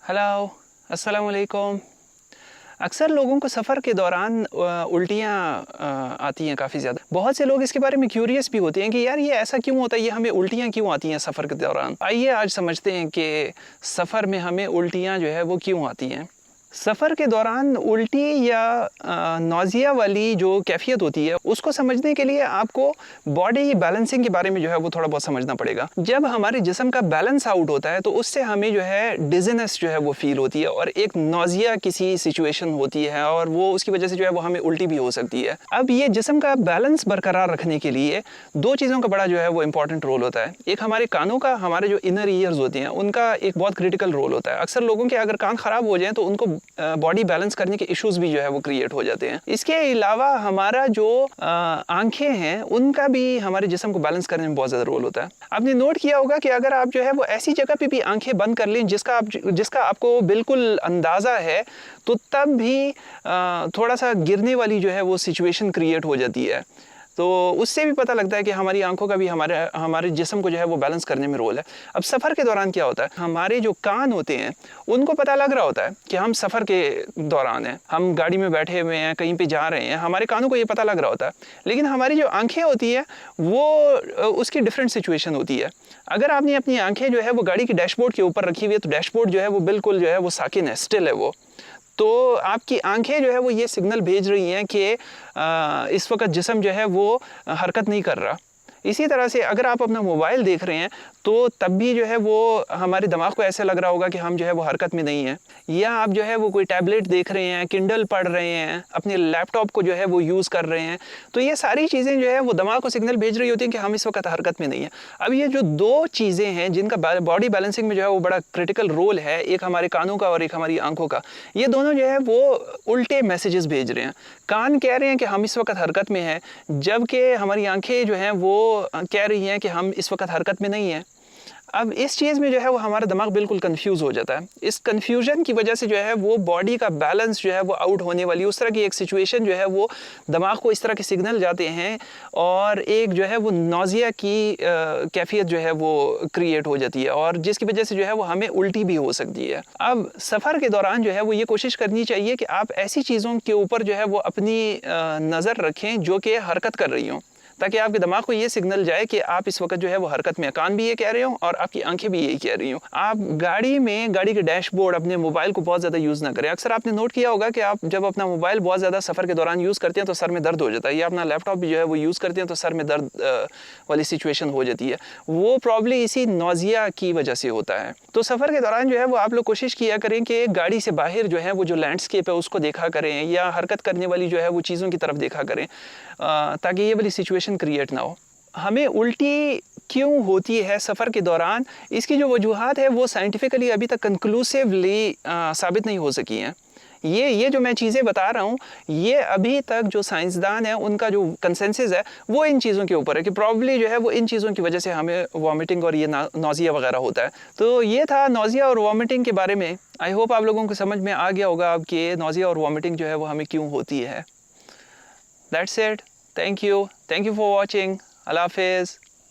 Hello, अस्सलाम वालेकुम। अक्सर लोगों को सफ़र के दौरान उल्टियाँ आती हैं काफ़ी ज़्यादा। बहुत से लोग इसके बारे में क्यूरियस भी होते हैं कि यार ये ऐसा क्यों होता है, ये हमें उल्टियाँ क्यों आती हैं सफ़र के दौरान? आइए आज समझते हैं कि सफ़र में हमें उल्टियाँ जो है वो क्यों आती हैं। सफ़र के दौरान उल्टी या नौज़िया वाली जो कैफ़ियत होती है, उसको समझने के लिए आपको बॉडी बैलेंसिंग के बारे में जो है वो थोड़ा बहुत समझना पड़ेगा। जब हमारे जिस्म का बैलेंस आउट होता है, तो उससे हमें जो है डिज़ीनेस जो है वो फ़ील होती है और एक नौज़िया किसी सिचुएशन होती है और वो उसकी वजह से जो है वो हमें उल्टी भी हो सकती है। अब ये जिस्म का बैलेंस बरकरार रखने के लिए 2 चीज़ों का बड़ा जो है वो इम्पोर्टेंट रोल होता है। एक हमारे कानों का, हमारे जो इनर ईयर्स होते हैं, उनका एक बहुत क्रिटिकल रोल होता है। अक्सर लोगों के अगर कान ख़राब हो जाएँ तो उनको बॉडी बैलेंस करने के इश्यूज भी जो है वो क्रिएट हो जाते हैं। इसके अलावा हमारा जो आंखें हैं, उनका भी हमारे जिस्म को बैलेंस करने में बहुत ज़्यादा रोल होता है। आपने नोट किया होगा कि अगर आप जो है वो ऐसी जगह पे भी आंखें बंद कर लें जिसका आपको बिल्कुल अंदाज़ा है, तो तब भी थोड़ा सा गिरने वाली जो है वो सिचुएशन क्रिएट हो जाती है। तो उससे भी पता लगता है कि हमारी आंखों का भी हमारे जिस्म को जो है वो बैलेंस करने में रोल है। अब सफ़र के दौरान क्या होता है, हमारे जो कान होते हैं उनको पता लग रहा होता है कि हम सफ़र के दौरान हैं, हम गाड़ी में बैठे हुए हैं, कहीं पे जा रहे हैं, हमारे कानों को ये पता लग रहा होता है। लेकिन हमारी जो आंखें होती हैं वो उसकी डिफरेंट सिचुएशन होती है। अगर आपने अपनी आंखें जो है वो गाड़ी के डैशबोर्ड के ऊपर रखी हुई है, तो डैशबोर्ड जो है वो बिल्कुल जो है वो साकिन है, स्टिल है वो। तो आपकी आंखें जो है वो ये सिग्नल भेज रही हैं कि इस वक्त जिस्म जो है वो हरकत नहीं कर रहा। इसी तरह से अगर आप अपना मोबाइल देख रहे हैं, तो तब भी जो है वो हमारे दिमाग को ऐसे लग रहा होगा कि हम जो है वो हरकत में नहीं हैं। या आप जो है वो कोई टैबलेट देख रहे हैं, किंडल पढ़ रहे हैं, अपने लैपटॉप को जो है वो यूज़ कर रहे हैं, तो ये सारी चीज़ें जो है वो दिमाग को सिग्नल भेज रही होती हैं कि हम इस वक्त हरकत में नहीं हैं। अब ये जो 2 चीज़ें हैं जिनका बॉडी बैलेंसिंग में जो है वो बड़ा क्रिटिकल रोल है, एक हमारे कानों का और एक हमारी आंखों का, ये दोनों जो है वो उल्टे मैसेजेस भेज रहे हैं। कान कह रहे हैं कि हम इस वक्त हरकत में हैं, जबकि हमारी आंखें जो हैं वो कह रही हैं कि हम इस वक्त हरकत में नहीं हैं। अब इस चीज़ में जो है वो हमारा दिमाग बिल्कुल कंफ्यूज हो जाता है। इस कन्फ्यूजन की वजह से जो है वो बॉडी का बैलेंस जो है वो आउट होने वाली उस तरह की एक सिचुएशन जो है वो दिमाग को इस तरह के सिग्नल जाते हैं और एक जो है वो नौज़िया की कैफियत जो है वो क्रिएट हो जाती है और जिसकी वजह से जो है वो हमें उल्टी भी हो सकती है। अब सफ़र के दौरान जो है वो ये कोशिश करनी चाहिए कि आप ऐसी चीज़ों के ऊपर जो है वो अपनी नज़र रखें जो कि हरकत कर रही हों, ताकि आपके दिमाग को ये सिग्नल जाए कि आप इस वक्त जो है वो हरकत में, कान भी ये कह रहे हो और आपकी आंखें भी यही कह रही हो। आप गाड़ी के डैशबोर्ड, अपने मोबाइल को बहुत ज़्यादा यूज़ ना करें। अक्सर आपने नोट किया होगा कि आप जब अपना मोबाइल बहुत ज़्यादा सफ़र के दौरान यूज़ करते हैं तो सर में दर्द हो जाता है, या अपना लैपटॉप भी जो है वो यूज़ करते हैं तो सर में दर्द वाली सिचुएशन हो जाती है। वो प्रॉब्ली इसी नौज़िया की वजह से होता है। तो सफ़र के दौरान जो है वो आप लोग कोशिश किया करें कि गाड़ी से बाहर जो है वो जो लैंडस्केप है उसको देखा करें, या हरकत करने वाली जो है वो चीज़ों की तरफ देखा करें, ताकि ये वाली सिचुएशन क्रिएट ना हो। हमें उल्टी क्यों होती है सफ़र के दौरान, इसकी जो वजूहात है वो साइंटिफिकली अभी तक कंक्लूसिवली साबित नहीं हो सकी हैं। ये जो मैं चीज़ें बता रहा हूँ, ये अभी तक जो साइंसदान हैं उनका जो कंसेंसस है वो इन चीज़ों के ऊपर है कि प्रॉब्ली जो है वो इन चीज़ों की वजह से हमें वॉमिटिंग और ये नौज़िया वगैरह होता है। तो ये था नौज़िया और वॉमिटिंग के बारे में। आई होप आप लोगों को समझ में आ गया होगा अब कि नौज़िया और वॉमिटिंग जो है वो हमें क्यों होती है। That's it. Thank you for watching. अल्लाह हाफ़िज़।